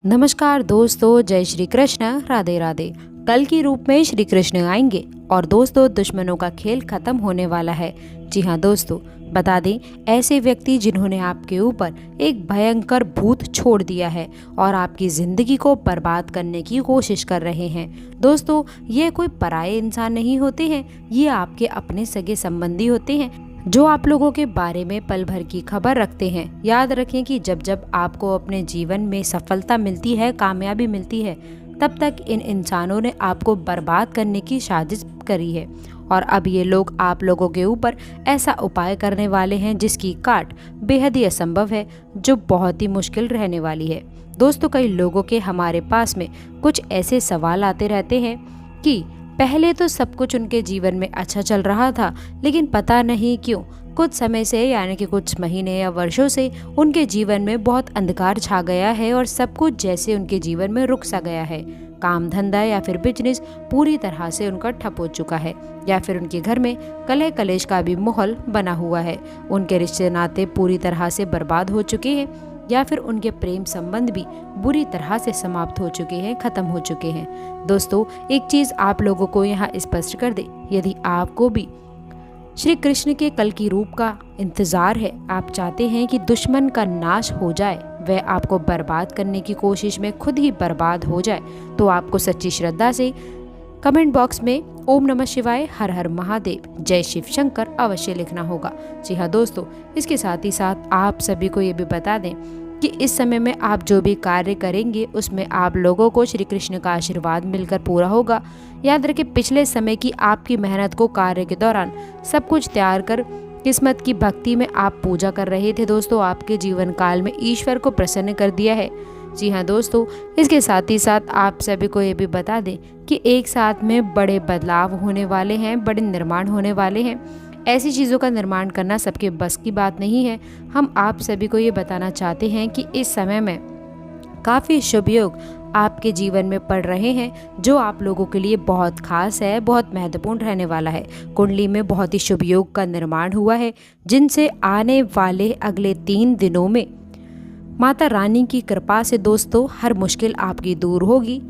नमस्कार दोस्तों, जय श्री कृष्ण, राधे राधे। कल की रूप में श्री कृष्ण आएंगे और दोस्तों दुश्मनों का खेल खत्म होने वाला है। जी हाँ दोस्तों, बता दें ऐसे व्यक्ति जिन्होंने आपके ऊपर एक भयंकर भूत छोड़ दिया है और आपकी जिंदगी को बर्बाद करने की कोशिश कर रहे हैं। दोस्तों ये कोई पराये इंसान नहीं होते हैं, ये आपके अपने सगे संबंधी होते हैं जो आप लोगों के बारे में पल भर की खबर रखते हैं। याद रखें कि जब जब आपको अपने जीवन में सफलता मिलती है, कामयाबी मिलती है, तब तक इन इंसानों ने आपको बर्बाद करने की साजिश करी है और अब ये लोग आप लोगों के ऊपर ऐसा उपाय करने वाले हैं जिसकी काट बेहद ही असंभव है, जो बहुत ही मुश्किल रहने वाली है। दोस्तों कई लोगों के हमारे पास में कुछ ऐसे सवाल आते रहते हैं कि पहले तो सब कुछ उनके जीवन में अच्छा चल रहा था, लेकिन पता नहीं क्यों कुछ समय से यानी कि कुछ महीने या वर्षों से उनके जीवन में बहुत अंधकार छा गया है और सब कुछ जैसे उनके जीवन में रुक सा गया है। काम धंधा या फिर बिजनेस पूरी तरह से उनका ठप हो चुका है, या फिर उनके घर में कलह कलेश का भी माहौल बना हुआ है। उनके रिश्ते नाते पूरी तरह से बर्बाद हो चुके हैं, या फिर उनके प्रेम संबंध भी बुरी तरह से समाप्त हो चुके हैं, खत्म हो चुके हैं। दोस्तों एक चीज आप लोगों को यहाँ स्पष्ट कर दे, यदि आपको भी श्री कृष्ण के कल की रूप का इंतजार है, आप चाहते हैं कि दुश्मन का नाश हो जाए, वह आपको बर्बाद करने की कोशिश में खुद ही बर्बाद हो जाए, तो आपको सच्ची श्रद्धा से कमेंट बॉक्स में ओम नमः शिवाय, हर हर महादेव, जय शिव शंकर अवश्य लिखना होगा। जी हाँ दोस्तों, इसके साथ ही साथ आप सभी को ये भी बता दें कि इस समय में आप जो भी कार्य करेंगे उसमें आप लोगों को श्री कृष्ण का आशीर्वाद मिलकर पूरा होगा। याद रखें पिछले समय की आपकी मेहनत को कार्य के दौरान सब कुछ त्याग कर किस्मत की भक्ति में आप पूजा कर रहे थे। दोस्तों आपके जीवन काल में ईश्वर को प्रसन्न कर दिया है। जी हाँ दोस्तों, इसके साथ ही साथ आप सभी को ये भी बता दें कि एक साथ में बड़े बदलाव होने वाले हैं, बड़े निर्माण होने वाले हैं। ऐसी चीज़ों का निर्माण करना सबके बस की बात नहीं है। हम आप सभी को ये बताना चाहते हैं कि इस समय में काफ़ी शुभ योग आपके जीवन में पड़ रहे हैं, जो आप लोगों के लिए बहुत खास है, बहुत महत्वपूर्ण रहने वाला है। कुंडली में बहुत ही शुभ योग का निर्माण हुआ है, जिनसे आने वाले अगले 3 दिनों में माता रानी की कृपा से दोस्तों हर मुश्किल आपकी दूर होगी।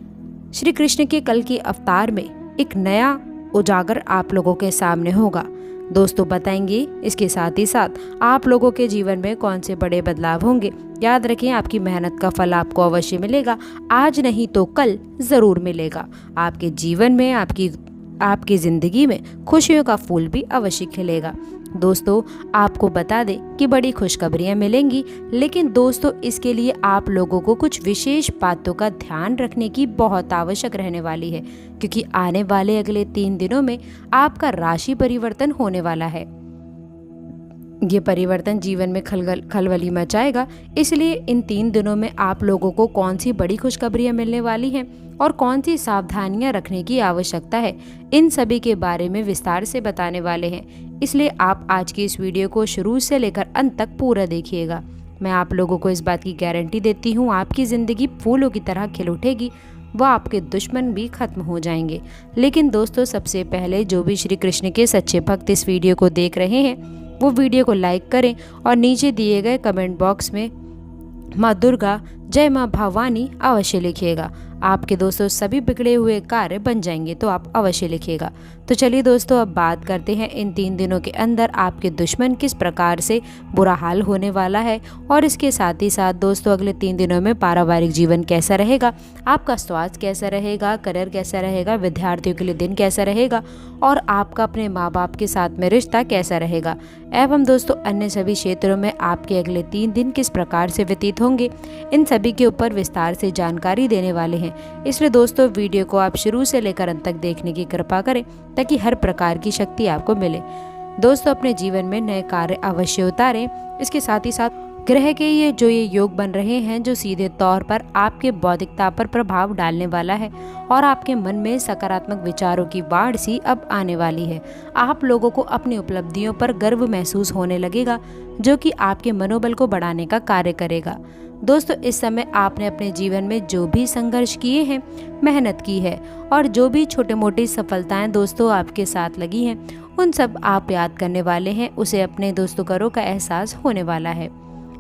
श्री कृष्ण के कल के अवतार में एक नया उजागर आप लोगों के सामने होगा। दोस्तों बताएंगे इसके साथ ही साथ आप लोगों के जीवन में कौन से बड़े बदलाव होंगे। याद रखें आपकी मेहनत का फल आपको अवश्य मिलेगा, आज नहीं तो कल जरूर मिलेगा। आपके जीवन में आपकी जिंदगी में खुशियों का फूल भी अवश्य खिलेगा। दोस्तों आपको बता दें कि बड़ी खुशखबरियां मिलेंगी, लेकिन दोस्तों इसके लिए आप लोगों को कुछ विशेष बातों का ध्यान रखने की बहुत आवश्यक रहने वाली है, क्योंकि आने वाले अगले 3 दिनों में आपका राशि परिवर्तन होने वाला है। ये परिवर्तन जीवन में खलबली मचाएगा, इसलिए इन 3 दिनों में आप लोगों को कौन सी बड़ी खुशखबरियां मिलने वाली हैं और कौन सी सावधानियां रखने की आवश्यकता है, इन सभी के बारे में विस्तार से बताने वाले हैं। इसलिए आप आज की इस वीडियो को शुरू से लेकर अंत तक पूरा देखिएगा। मैं आप लोगों को इस बात की गारंटी देती हूँ, आपकी ज़िंदगी फूलों की तरह खिल उठेगी, वह आपके दुश्मन भी खत्म हो जाएंगे। लेकिन दोस्तों सबसे पहले जो भी श्री कृष्ण के सच्चे भक्त इस वीडियो को देख रहे हैं वो वीडियो को लाइक करें और नीचे दिए गए कमेंट बॉक्स में माँ दुर्गा, जय माँ भवानी अवश्य लिखिएगा। आपके दोस्तों सभी बिगड़े हुए कार्य बन जाएंगे, तो आप अवश्य लिखिएगा। तो चलिए दोस्तों अब बात करते हैं इन 3 दिनों के अंदर आपके दुश्मन किस प्रकार से बुरा हाल होने वाला है, और इसके साथ ही साथ दोस्तों अगले 3 दिनों में पारिवारिक जीवन कैसा रहेगा, आपका स्वास्थ्य कैसा रहेगा, करियर कैसा रहेगा, विद्यार्थियों के लिए दिन कैसा रहेगा, और आपका अपने माँ बाप के साथ में रिश्ता कैसा रहेगा, एवं दोस्तों अन्य सभी क्षेत्रों में आपके अगले 3 दिन किस प्रकार से व्यतीत होंगे, इन सभी के ऊपर विस्तार से जानकारी देने वाले हैं। इसलिए दोस्तों वीडियो को आप शुरू से लेकर अंत तक देखने की कृपा करें, ताकि हर प्रकार की शक्ति आपको मिले। दोस्तों अपने जीवन में नए कार्य अवश्य उतारें। इसके साथ ही साथ ग्रह के ये योग बन रहे हैं, जो सीधे तौर पर आपके बौद्धिकता पर प्रभाव डालने वाला है और आपके मन में सकारात्मक विचारों की बाढ़ सी अब आने वाली है। आप लोगों को अपनी उपलब्धियों पर गर्व महसूस होने लगेगा, जो कि आपके मनोबल को बढ़ाने का कार्य करेगा। दोस्तों इस समय आपने अपने जीवन में जो भी संघर्ष किए हैं, मेहनत की है, और जो भी छोटे मोटी सफलताएं दोस्तों आपके साथ लगी हैं, उन सब आप याद करने वाले हैं। उसे अपने दोस्तों करो का एहसास होने वाला है।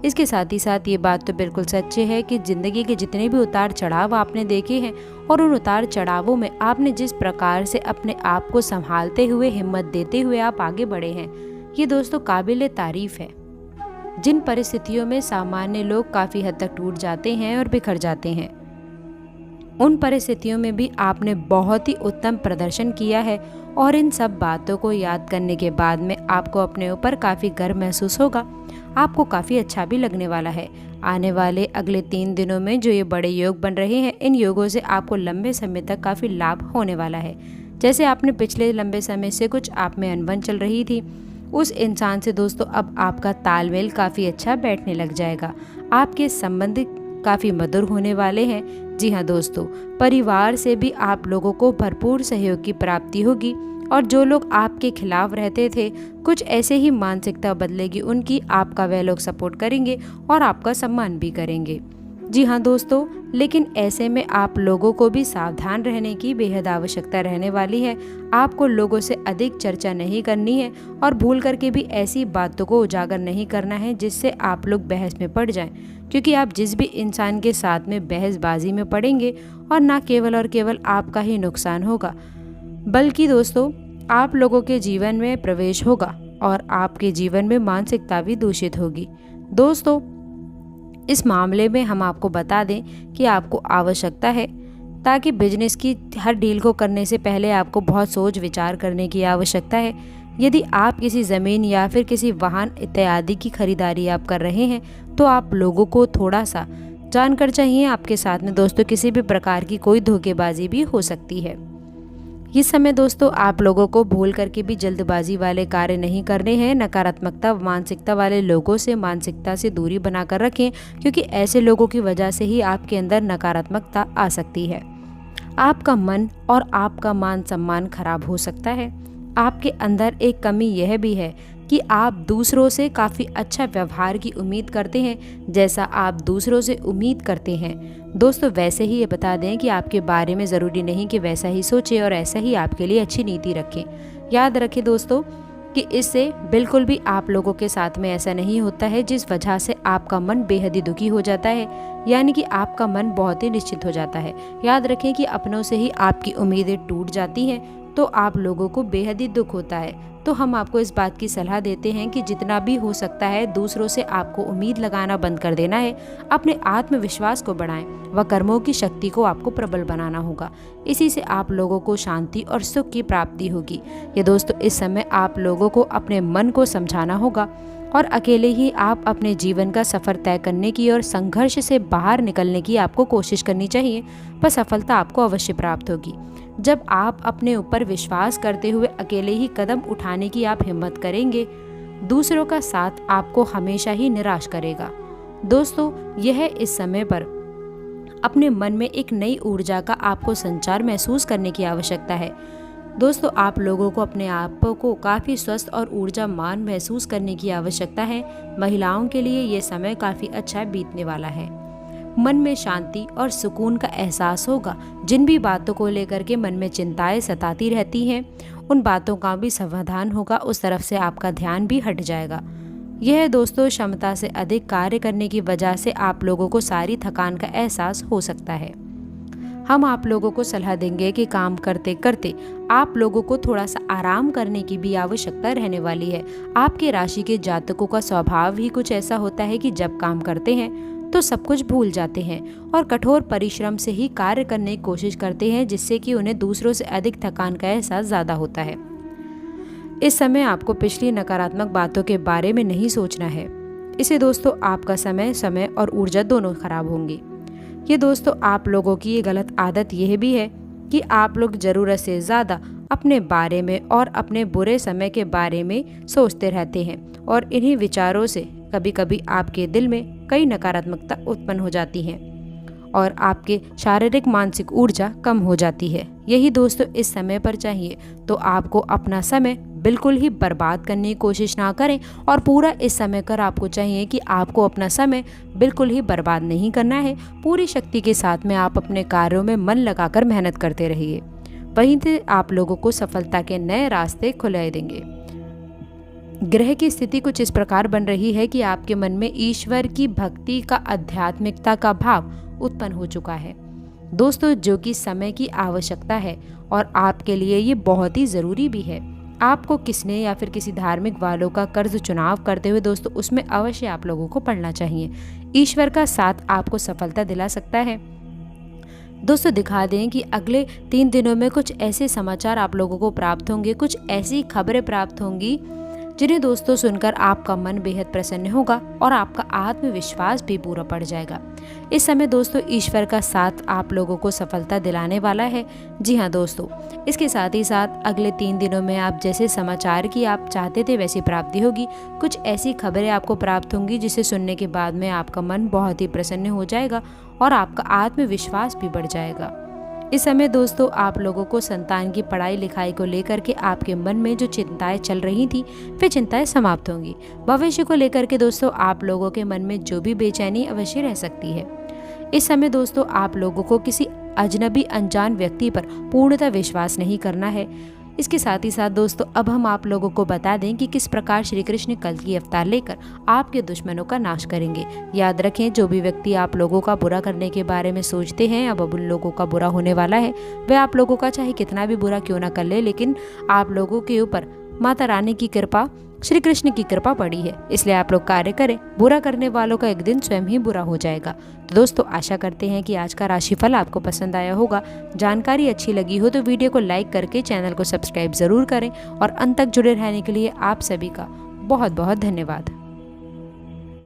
इसके साथ ही साथ ये बात तो बिल्कुल सच्ची है कि ज़िंदगी के जितने भी उतार चढ़ाव आपने देखे हैं और उन उतार चढ़ावों में आपने जिस प्रकार से अपने आप को संभालते हुए, हिम्मत देते हुए आप आगे बढ़े हैं, ये दोस्तों काबिले तारीफ है। जिन परिस्थितियों में सामान्य लोग काफ़ी हद तक टूट जाते हैं और बिखर जाते हैं, उन परिस्थितियों में भी आपने बहुत ही उत्तम प्रदर्शन किया है और इन सब बातों को याद करने के बाद में आपको अपने ऊपर काफ़ी गर्व महसूस होगा। आपको काफ़ी अच्छा भी लगने वाला है। आने वाले अगले 3 दिनों में जो ये बड़े योग बन रहे हैं, इन योगों से आपको लंबे समय तक काफ़ी लाभ होने वाला है। जैसे आपने पिछले लंबे समय से कुछ आप में अनबन चल रही थी, उस इंसान से दोस्तों अब आपका तालमेल काफ़ी अच्छा बैठने लग जाएगा। आपके संबंध काफ़ी मधुर होने वाले हैं। जी हाँ दोस्तों, परिवार से भी आप लोगों को भरपूर सहयोग की प्राप्ति होगी और जो लोग आपके खिलाफ रहते थे, कुछ ऐसे ही मानसिकता बदलेगी उनकी, आपका वह लोग सपोर्ट करेंगे और आपका सम्मान भी करेंगे। जी हाँ दोस्तों, लेकिन ऐसे में आप लोगों को भी सावधान रहने की बेहद आवश्यकता रहने वाली है। आपको लोगों से अधिक चर्चा नहीं करनी है और भूल करके भी ऐसी बातों को उजागर नहीं करना है जिससे आप लोग बहस में पड़ जाएं, क्योंकि आप जिस भी इंसान के साथ में बहसबाजी में पड़ेंगे और ना केवल और केवल आपका ही नुकसान होगा, बल्कि दोस्तों आप लोगों के जीवन में प्रवेश होगा और आपके जीवन में मानसिकता भी दूषित होगी। दोस्तों, इस मामले में हम आपको बता दें कि आपको आवश्यकता है ताकि बिजनेस की हर डील को करने से पहले आपको बहुत सोच विचार करने की आवश्यकता है। यदि आप किसी ज़मीन या फिर किसी वाहन इत्यादि की खरीदारी आप कर रहे हैं तो आप लोगों को थोड़ा सा जानकर चाहिए। आपके साथ में दोस्तों किसी भी प्रकार की कोई धोखेबाजी भी हो सकती है। इस समय दोस्तों आप लोगों को भूल करके भी जल्दबाजी वाले कार्य नहीं करने हैं। नकारात्मकता मानसिकता वाले लोगों से मानसिकता से दूरी बनाकर रखें, क्योंकि ऐसे लोगों की वजह से ही आपके अंदर नकारात्मकता आ सकती है। आपका मन और आपका मान सम्मान खराब हो सकता है। आपके अंदर एक कमी यह भी है कि आप दूसरों से काफ़ी अच्छा व्यवहार की उम्मीद करते हैं, जैसा आप दूसरों से उम्मीद करते हैं दोस्तों वैसे ही ये बता दें कि आपके बारे में ज़रूरी नहीं कि वैसा ही सोचें और ऐसा ही आपके लिए अच्छी नीति रखें। याद रखें दोस्तों कि इससे बिल्कुल भी आप लोगों के साथ में ऐसा नहीं होता है जिस वजह से आपका मन बेहद ही दुखी हो जाता है, यानी कि आपका मन बहुत ही निश्चित हो जाता है। याद रखें कि अपनों से ही आपकी उम्मीदें टूट जाती हैं तो आप लोगों को बेहद ही दुख होता है। तो हम आपको इस बात की सलाह देते हैं कि जितना भी हो सकता है दूसरों से आपको उम्मीद लगाना बंद कर देना है। अपने आत्मविश्वास को बढ़ाएं व कर्मों की शक्ति को आपको प्रबल बनाना होगा। इसी से आप लोगों को शांति और सुख की प्राप्ति होगी। ये दोस्तों इस समय आप लोगों को अपने मन को समझाना होगा और अकेले ही आप अपने जीवन का सफ़र तय करने की और संघर्ष से बाहर निकलने की आपको कोशिश करनी चाहिए, पर सफलता आपको अवश्य प्राप्त होगी। जब आप अपने ऊपर विश्वास करते हुए अकेले ही कदम उठाने की आप हिम्मत करेंगे, दूसरों का साथ आपको हमेशा ही निराश करेगा। दोस्तों यह इस समय पर अपने मन में एक नई ऊर्जा का आपको संचार महसूस करने की आवश्यकता है। दोस्तों आप लोगों को अपने आप को काफ़ी स्वस्थ और ऊर्जावान महसूस करने की आवश्यकता है। महिलाओं के लिए ये समय काफ़ी अच्छा बीतने वाला है। मन में शांति और सुकून का एहसास होगा। जिन भी बातों को लेकर के मन में चिंताएं सताती रहती हैं, उन बातों का भी समाधान होगा, उस तरफ से आपका ध्यान भी हट जाएगा। यह दोस्तों क्षमता से अधिक कार्य करने की वजह से आप लोगों को सारी थकान का एहसास हो सकता है। हम आप लोगों को सलाह देंगे कि काम करते करते आप लोगों को थोड़ा सा आराम करने की भी आवश्यकता रहने वाली है। आपके राशि के जातकों का स्वभाव ही कुछ ऐसा होता है कि जब काम करते हैं तो सब कुछ भूल जाते हैं और कठोर परिश्रम से ही कार्य करने की कोशिश करते हैं, जिससे कि उन्हें दूसरों से अधिक थकान का एहसास ज़्यादा होता है। इस समय आपको पिछली नकारात्मक बातों के बारे में नहीं सोचना है। इसे दोस्तों आपका समय और ऊर्जा दोनों खराब होंगी। ये दोस्तों आप लोगों की ये गलत आदत यह भी है कि आप लोग ज़रूरत से ज़्यादा अपने बारे में और अपने बुरे समय के बारे में सोचते रहते हैं और इन्हीं विचारों से कभी कभी आपके दिल में कई नकारात्मकता उत्पन्न हो जाती हैं और आपके शारीरिक मानसिक ऊर्जा कम हो जाती है। यही दोस्तों इस समय पर चाहिए। तो आपको अपना समय बिल्कुल ही बर्बाद करने की कोशिश ना करें और पूरा इस समय कर आपको चाहिए कि आपको अपना समय बिल्कुल ही बर्बाद नहीं करना है। पूरी शक्ति के साथ में आप अपने कार्यों में मन लगाकर मेहनत करते रहिए, वहीं से आप लोगों को सफलता के नए रास्ते खुले देंगे। ग्रह की स्थिति कुछ इस प्रकार बन रही है कि आपके मन में ईश्वर की भक्ति का, आध्यात्मिकता का भाव उत्पन्न हो चुका है दोस्तों, जो कि समय की आवश्यकता है और आपके लिए ये बहुत ही ज़रूरी भी है। आपको किसने या फिर किसी धार्मिक वालों का कर्ज चुनाव करते हुए दोस्तों उसमें अवश्य आप लोगों को पढ़ना चाहिए। ईश्वर का साथ आपको सफलता दिला सकता है दोस्तों। दिखा दें कि अगले 3 दिनों में कुछ ऐसे समाचार आप लोगों को प्राप्त होंगे, कुछ ऐसी खबरें प्राप्त होंगी जिन्हें दोस्तों सुनकर आपका मन बेहद प्रसन्न होगा और आपका आत्मविश्वास भी पूरा पड़ जाएगा। इस समय दोस्तों ईश्वर का साथ आप लोगों को सफलता दिलाने वाला है। जी हाँ दोस्तों, इसके साथ ही साथ अगले 3 दिनों में आप जैसे समाचार की आप चाहते थे वैसी प्राप्ति होगी। कुछ ऐसी खबरें आपको प्राप्त होंगी जिसे सुनने के बाद में आपका मन बहुत ही प्रसन्न हो जाएगा और आपका आत्मविश्वास भी बढ़ जाएगा। इस समय दोस्तों आप लोगों को संतान की पढ़ाई लिखाई को लेकर के आपके मन में जो चिंताएं चल रही थी वे चिंताएं समाप्त होंगी। भविष्य को लेकर के दोस्तों आप लोगों के मन में जो भी बेचैनी अवश्य रह सकती है। इस समय दोस्तों आप लोगों को किसी अजनबी अनजान व्यक्ति पर पूर्णतः विश्वास नहीं करना है। इसके साथ ही साथ दोस्तों अब हम आप लोगों को बता दें कि किस प्रकार श्री कृष्ण कल्कि अवतार लेकर आपके दुश्मनों का नाश करेंगे। याद रखें, जो भी व्यक्ति आप लोगों का बुरा करने के बारे में सोचते हैं अब उन लोगों का बुरा होने वाला है। वह आप लोगों का चाहे कितना भी बुरा क्यों ना कर ले, लेकिन आप लोगों के ऊपर माता रानी की कृपा, श्री कृष्ण की कृपा पड़ी है, इसलिए आप लोग कार्य करें। बुरा करने वालों का एक दिन स्वयं ही बुरा हो जाएगा। तो दोस्तों आशा करते हैं कि आज का राशिफल आपको पसंद आया होगा। जानकारी अच्छी लगी हो तो वीडियो को लाइक करके चैनल को सब्सक्राइब जरूर करें और अंत तक जुड़े रहने के लिए आप सभी का बहुत बहुत धन्यवाद।